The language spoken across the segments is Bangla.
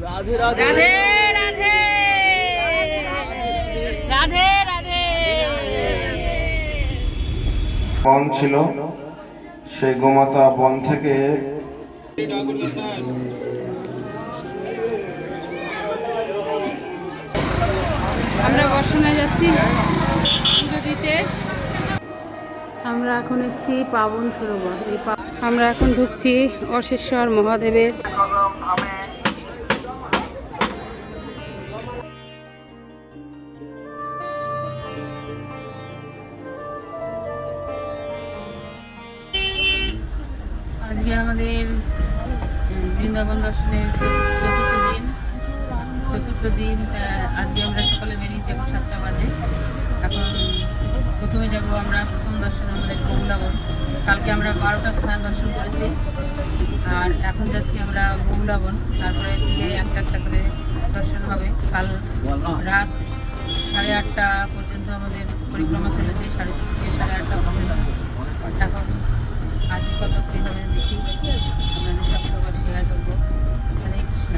রাধে রাধে রাধে রাধে রাধে। বন ছিল, সেই গোমাতা বন থেকে আমরা বর্ষণে যাচ্ছি পুজো দিতে। আমরা এখন এসেছি পাবন সরোবর। আমরা এখন ঢুকছি অশেশ্বর মহাদেবের। আজকে আমাদের বৃন্দাবন দর্শনের চতুর্থ দিন। আজকে আমরা সকালে বেরিয়েছি, এখন 7টা বাজে। এখন প্রথমে যাব আমরা, প্রথম দর্শন আমাদের বহুলাবন। কালকে আমরা 12টা স্থান দর্শন করেছি, আর এখন যাচ্ছি আমরা বহুলাবন। তারপরে থেকে একটা করে দর্শন হবে। কাল রাত 8:30 পর্যন্ত আমাদের পরিক্রমা চলেছে, 7:30 থেকে 8:30 পর্যন্ত। এখন আজকে কত কী হবে দেখি, আপনাদের সব সবার শেয়ার করবো। হরে কৃষ্ণ।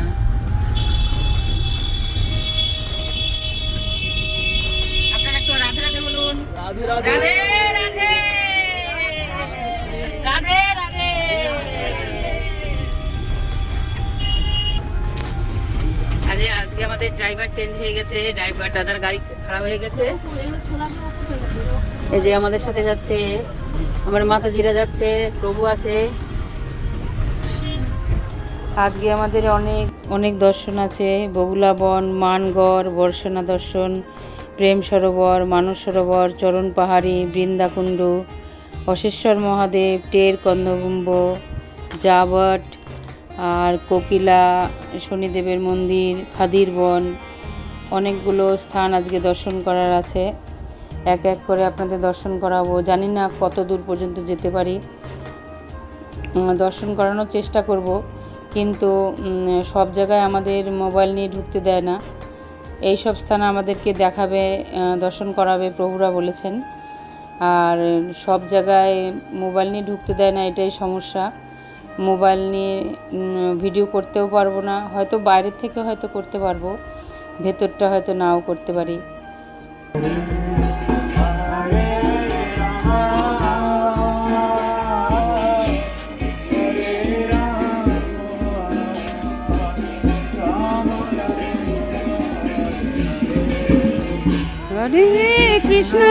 আপনারা একটু রাধে রাধে বলুন। রাধে রাধে রাধে রাধে রাধে। আজকে আমাদের ড্রাইভার চেঞ্জ হয়ে গেছে, ড্রাইভার দাদার গাড়ি খারাপ হয়ে গেছে। এই যে আমাদের সাথে যাচ্ছে আমার মাতাজিরা, যাচ্ছে প্রভু আছে। আজকে আমাদের অনেক অনেক দর্শন আছে। বহুলাবন, মানগড়, বর্ষণা দর্শন, প্রেম সরোবর, মানস সরোবর, চরণ পাহাড়ি, বৃন্দাকুণ্ড, অশেশ্বর মহাদেব, টের কন্দকুম্ভ, জাবট, আর কোকিলা, শনিদেবের মন্দির, খাদির বন, অনেকগুলো স্থান আজকে দর্শন করার আছে। এক এক করে আপনাদের দর্শন করাবো। জানি না কত দূর পর্যন্ত যেতে পারি, দর্শন করানোর চেষ্টা করব, কিন্তু সব জায়গায় আমাদের মোবাইল নিয়ে ঢুকতে দেয় না। এই সব স্থান আমাদেরকে দেখাবে, দর্শন করাবে প্রভুরা বলেছেন। আর সব জায়গায় মোবাইল নিয়ে ঢুকতে দেয় না, এটাই সমস্যা। মোবাইল নিয়ে ভিডিও করতেও পারবো না, হয়তো বাইরের থেকে হয়তো করতে পারবো, ভেতরটা হয়তো নাও করতে পারি। হরে কৃষ্ণ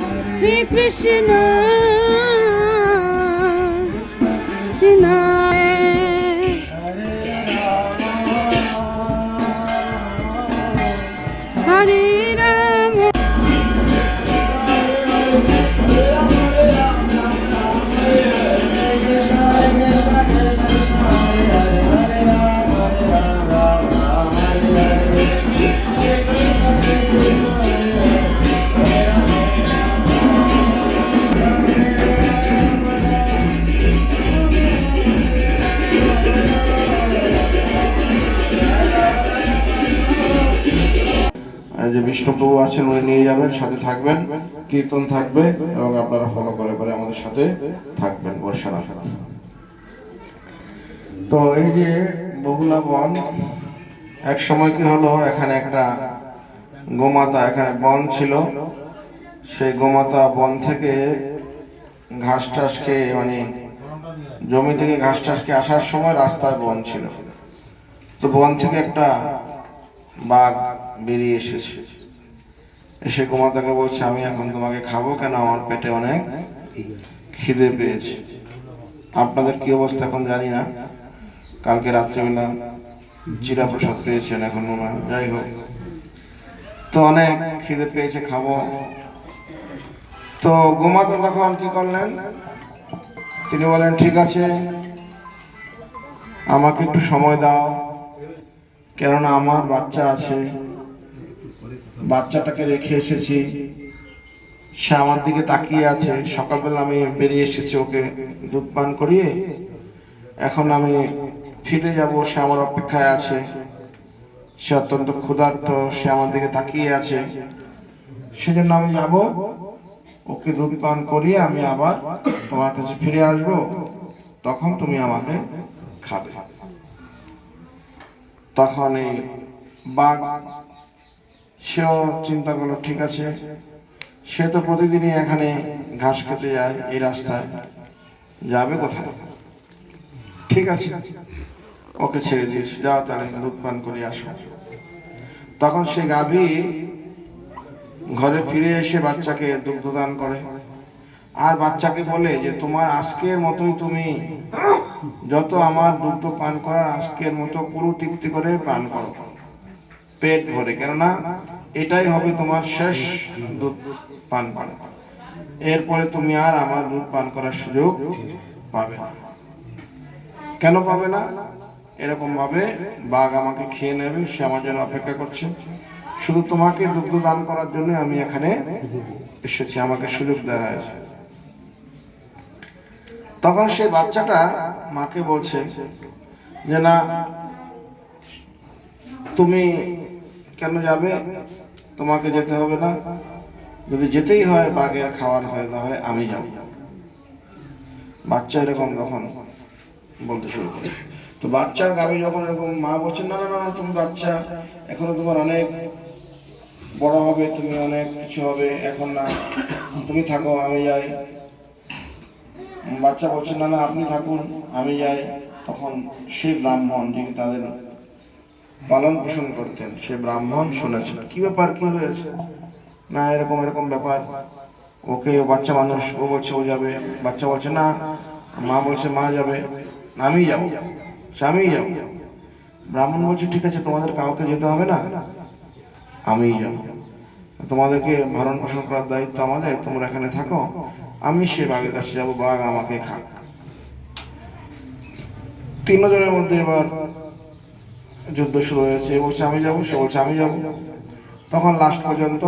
হরে কৃষ্ণ কৃষ্ণ হরে রাম। যে বিষ্ণুপ্রভু আছেন উনি নিয়ে যাবেন, সাথে থাকবেন, কীর্তন থাকবে এবং আপনারা ফলো করে করে আমাদের সাথে থাকবেন বর্ষানা। তো এই যে বহুলাবন, এক সময় কি হলো, এখানে একটা গোমাতা, এখানে বন ছিল, সেই গোমাতা বন থেকে ঘাস টাস খেয়ে, মানে জমি থেকে ঘাস টাস খেয়ে আসার সময় রাস্তায় বন ছিল। তো বন থেকে একটা বাঘ বেরিয়ে এসেছে, এসে গোমাতাকে বলছে, আমি এখন তোমাকে খাবো কেন, আমার পেটে অনেক খিদে পেয়েছে। আপনাদের কি অবস্থা এখন জানি না, কালকে রাত্রিবেলা চিরা প্রসাদ পেয়েছেন, এখন মনে হয়, যাই হোক, তো অনেক খিদে পেয়েছে, খাবো। তো গোমাতা তখন কি করলেন, তিনি বলেন, ঠিক আছে, আমাকে একটু সময় দাও, কেননা আমার বাচ্চা আছে, বাচ্চাটাকে রেখে এসেছি, সে আমার দিকে তাকিয়ে আছে। সকালবেলা আমি বেরিয়ে এসেছি ওকে দুধ পান করিয়ে, এখন আমি ফিরে যাব, সে আমার অপেক্ষায় আছে, সে অত্যন্ত ক্ষুধার্ত, সে আমার দিকে তাকিয়ে আছে, সেজন্য আমি যাব, ওকে দুধ পান করিয়ে আমি আবার তোমার কাছে ফিরে আসব, তখন তুমি আমাকে খাবে। তখন এই বাঘ সেও চিন্তা করলো, ঠিক আছে, সে তো প্রতিদিনই এখানে ঘাস খেতে যায়, এই রাস্তায় যাবে কোথায়, ঠিক আছে ওকে ছেড়ে দিয়েছে, যাও তাহলে দুধ পান করে আসো। তখন সে গাভী ঘরে ফিরে এসে বাচ্চাকে দুগ্ধদান করে, আর বাচ্চাকে বলে যে তোমার আজকের মতোই তুমি যত আমার দুগ্ধ পান করার আজকের মতো পুরো তৃপ্তি করে পান করো, পেট ভরে, কেননা এটাই হবে তোমার শেষ দুধ পান করা, এরপরে তুমি আর আমার দুধ পান করার সুযোগ পাবে না। কেন পাবে না? এরকম ভাবে বাঘ আমাকে খেয়ে নেবে, সে আমার জন্য অপেক্ষা করছে, শুধু তোমাকে দুগ্ধ দান করার জন্য আমি এখানে এসেছি, আমাকে সুযোগ দেওয়া হয়েছে। তখন সেই বাচ্চাটা মাকে বলছে যে না, তুমি কেন যাবে, তোমাকে যেতে হবে না, যদি যেতেই হয় বাঘের খাওয়ার হয় তাহলে আমি যাব। বাচ্চা এরকম যখন বলতে শুরু করে, তো বাচ্চার গাভী যখন এরকম মা বলছে না না না, তুমি বাচ্চা, এখনো তোমার অনেক বড় হবে, তুমি অনেক কিছু হবে, এখন না, তুমি থাকো আমি যাই। বাচ্চা বলছে না না, আপনি থাকুন আমি যাই। তখন সেই ব্রাহ্মণ যিনি তাদের পালন পোষণ করতেন, সে ব্রাহ্মণ শুনেছেন, কি ব্যাপার, কি হয়েছে, না এরকম এরকম ব্যাপার, ওকে, ও বাচ্চা মানুষ, ও বলছে ও যাবে, বাচ্চা বলছে না, মা বলছে মা যাবে, আমি যাবো, আমি যাবো। ব্রাহ্মণ বলছে ঠিক আছে, তোমাদের কাউকে যেতে হবে না, আমিই যাব, তোমাদেরকে ভরণ পোষণ করার দায়িত্ব আমাদের, তোমরা এখানে থাকো, আমি সে বাঘের কাছে যাবো, বাঘ আমাকে খাক। তিনজনের মধ্যে এবার যুদ্ধ শুরু হয়েছে, এ বলছে আমি যাবো, সে বলছে আমি যাবো। তখন লাস্ট পর্যন্ত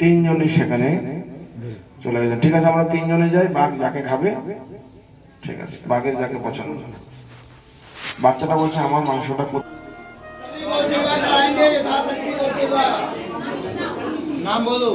তিনজনই সেখানে চলে গেছে, ঠিক আছে আমরা তিনজনে যাই, বাঘ যাকে খাবে, ঠিক আছে, বাঘের যাকে পছন্দ। বাচ্চাটা বলছে আমার মাংসটা नाम बोलो।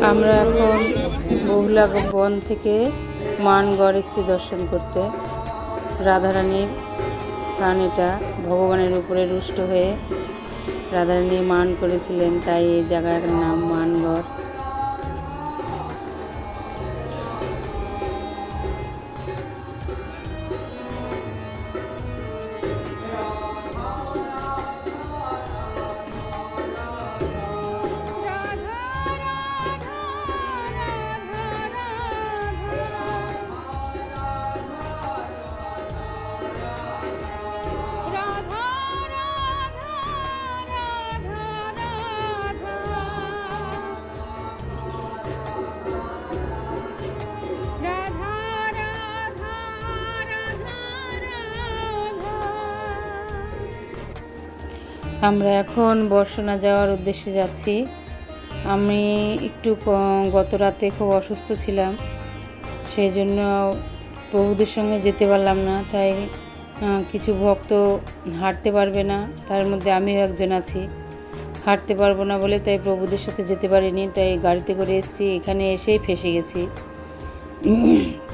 আমরা এখন বহুলা বন থেকে মানগড় এসেছি দর্শন করতে। রাধারানীর স্থান এটা, ভগবানের উপরে রুষ্ট হয়ে রাধারানী মান করেছিলেন, তাই এই জায়গার নাম মানগড়। আমরা এখন বর্ষনা যাওয়ার উদ্দেশ্যে যাচ্ছি। আমি একটু গত রাতে খুব অসুস্থ ছিলাম, সেই জন্য প্রভুদের সঙ্গে যেতে পারলাম না। তাই কিছু ভক্ত হাঁটতে পারবে না, তার মধ্যে আমিও একজন আছি, হাঁটতে পারবো না বলে তাই প্রভুদের সাথে যেতে পারিনি। তাই গাড়িতে করে এসেছি, এখানে এসেই ফেঁসে গেছি।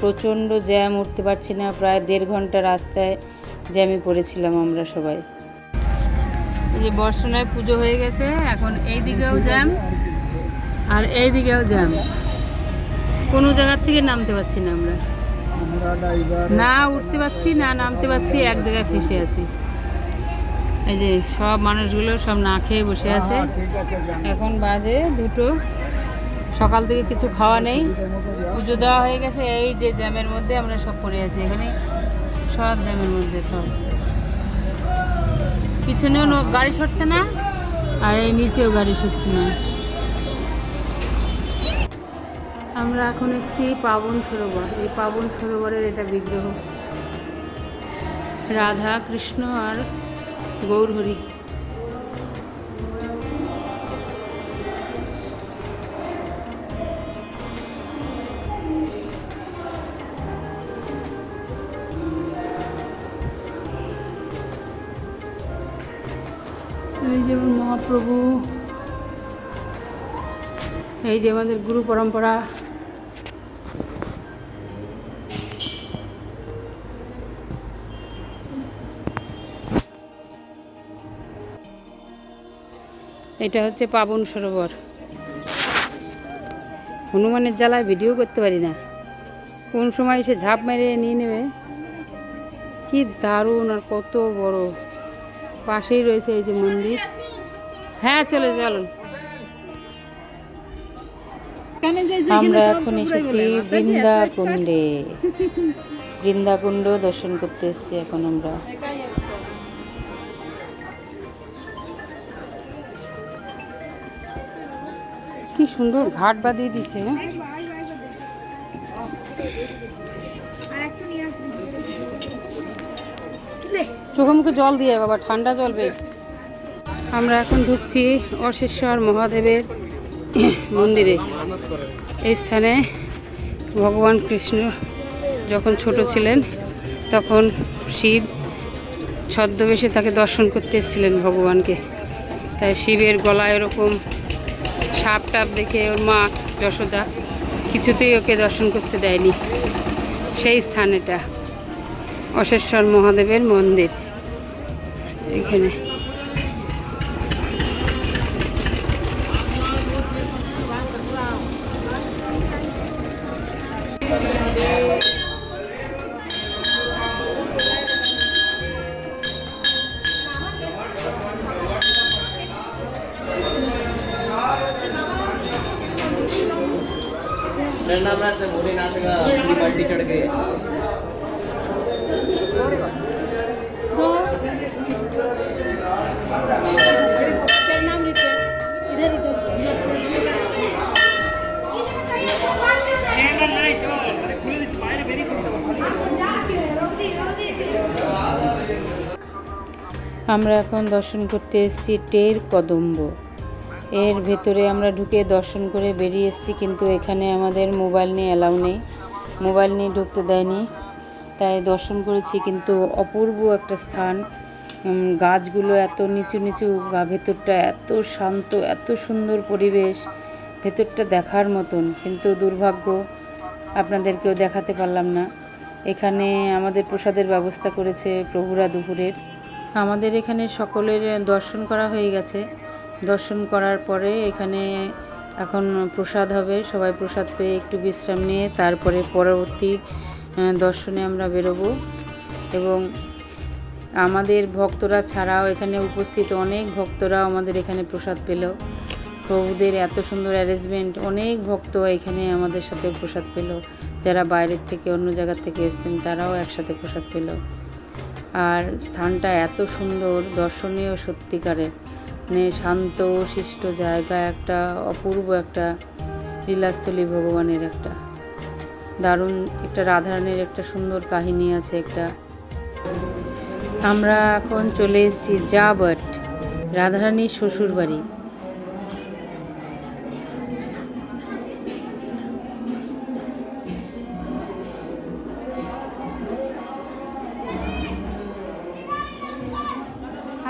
প্রচণ্ড জ্যাম, উঠতে পারছি না, প্রায় 1.5 ঘন্টা রাস্তায় জ্যামে পড়েছিলাম আমরা সবাই। এই যে বর্ষনায় পুজো হয়ে গেছে, এখন এই দিকেও জ্যাম আর এই দিকেও জ্যাম, কোনো জায়গার থেকে নামতে পারছি না আমরা, না উঠতে পারছি না নামতে পারছি, এক জায়গায় ফেসে আছি। এই যে সব মানুষগুলো সব না খেয়ে বসে আছে, এখন বাজে 2টো, সকাল থেকে কিছু খাওয়া নেই, পুজো দেওয়া হয়ে গেছে। এই যে জ্যামের মধ্যে আমরা সব পড়ে আছি, এখানে সব জ্যামের মধ্যে, সব পিছনেও গাড়ি সরছে না আর এই নিচেও গাড়ি সরছে না। আমরা এখন এসেছি পাবন সরোবর। এই পাবন সরোবরের এটা বিগ্রহ, রাধা কৃষ্ণ আর গৌরহরি। মহাপ্রভু। এই যে আমাদের গুরু পরম্পরা। এটা হচ্ছে পাবন সরোবর। হনুমানের জ্বালায় ভিডিও করতে পারি না, কোন সময় এসে ঝাঁপ মেরে নিয়ে নেবে। কি দারুণ আর কত বড়। পাশেই রয়েছে এই যে মন্দির। হ্যাঁ চলে চলুন। আমরা এখন এসেছি বৃন্দাকুণ্ডে। বৃন্দাকুণ্ড দর্শন করতে এসেছি এখন আমরা। কি সুন্দর ঘাট বাঁধিয়ে দিছে। চোখে মুখে জল দিয়ে বাবা, ঠান্ডা জল বেশ। আমরা এখন ঢুকছি অশেশ্বর মহাদেবের মন্দিরে। এই স্থানে ভগবান কৃষ্ণ যখন ছোট ছিলেন তখন শিব ছদ্মবেশে তাকে দর্শন করতে এসেছিলেন ভগবানকে। তাই শিবের গলায় এরকম সাপ টাপ দেখে ওর মা যশোদা কিছুতেই ওকে দর্শন করতে দেয়নি। সেই স্থান এটা, অশেশ্বর মহাদেবের মন্দির। এখানে भोलेनाथ का अपनी बाल्टी चढ़ गए। আমরা এখন দর্শন করতে এসেছি টের কদম্ব। এর ভেতরে আমরা ঢুকে দর্শন করে বেরিয়ে এসেছি, কিন্তু এখানে আমাদের মোবাইল নিয়ে অ্যালাউ নেই, মোবাইল নিয়ে ঢুকতে দেয়নি। তাই দর্শন করেছি, কিন্তু অপূর্ব একটা স্থান। গাছগুলো এত নিচু নিচু, ভেতরটা এত শান্ত, এত সুন্দর পরিবেশ, ভেতরটা দেখার মতন। কিন্তু দুর্ভাগ্য আপনাদেরকেও দেখাতে পারলাম না। এখানে আমাদের প্রসাদের ব্যবস্থা করেছে প্রভুরা দুপুরের। আমাদের এখানে সকলের দর্শন করা হয়ে গেছে। দর্শন করার পরে এখানে এখন প্রসাদ হবে। সবাই প্রসাদ পেয়ে একটু বিশ্রাম নিয়ে তারপরে পরবর্তী দর্শনে আমরা বেরোবো। এবং আমাদের ভক্তরা ছাড়াও এখানে উপস্থিত অনেক ভক্তরাও আমাদের এখানে প্রসাদ পেল। প্রভুদের এত সুন্দর অ্যারেঞ্জমেন্ট, অনেক ভক্ত এখানে আমাদের সাথে প্রসাদ পেল। যারা বাইরের থেকে অন্য জায়গা থেকে এসেছেন তারাও একসাথে প্রসাদ পেল। আর স্থানটা এত সুন্দর, দর্শনীয় সত্যিকারের, মানে শান্ত শিষ্ট জায়গা, একটা অপূর্ব একটা লীলাস্থলী ভগবানের, একটা দারুণ একটা রাধারানীর একটা সুন্দর কাহিনী আছে একটা। আমরা এখন চলে এসেছি জাবট, রাধারানীর শ্বশুর বাড়ি।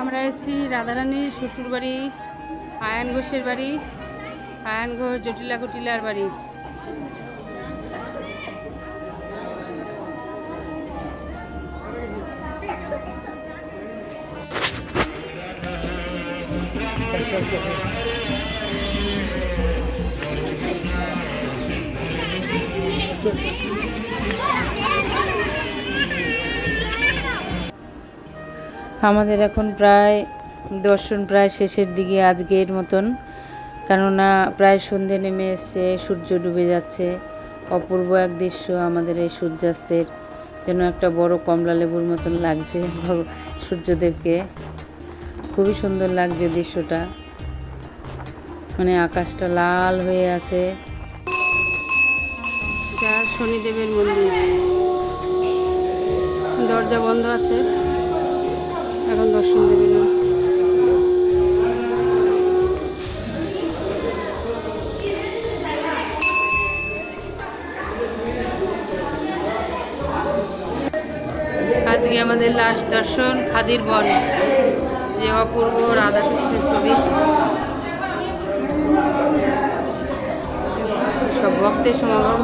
আমরা এসেছি রাধারানীর শ্বশুর বাড়ি, আয়ান ঘোষের বাড়ি, আয়ান ঘোষ জটিলা কুটিলার বাড়ি। আমাদের এখন দর্শন প্রায় শেষের দিকে আজকের মতন, কেননা প্রায় সন্ধে নেমে এসছে, সূর্য ডুবে যাচ্ছে। অপূর্ব এক দৃশ্য। আমাদের এই সূর্যাস্তের যেন একটা বড় কমলা লেবুর মতন লাগছে সূর্যদেবকে। খুবই সুন্দর লাগছে দৃশ্যটা, মানে আকাশটা লাল হয়ে আছে। এটা শনিদেবের মন্দির, দরজা বন্ধ আছে, এখন দর্শন দেবে না। আজকে আমাদের লাস্ট দর্শন খাদির বন। যে অপূর্ব রাধাকৃষ্ণের ছবি, সব ভক্তের সমাগম।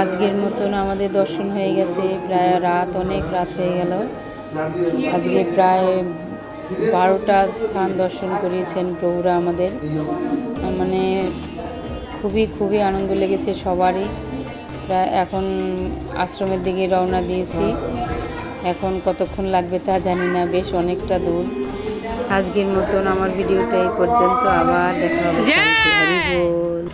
আজকের মতন আমাদের দর্শন হয়ে গেছে, প্রায় অনেক রাত হয়ে গেল। আজকে প্রায় 12টা স্থান দর্শন করিয়েছেন প্রভুরা আমাদের। মানে খুবই আনন্দ লেগেছে সবারই। প্রায় এখন আশ্রমের দিকে রওনা দিয়েছি, এখন কতক্ষণ লাগবে তা জানি না, বেশ অনেকটা দূর। আজকের মতন আমার ভিডিওটা এই পর্যন্ত, আবার দেখা হবে। হরি বল।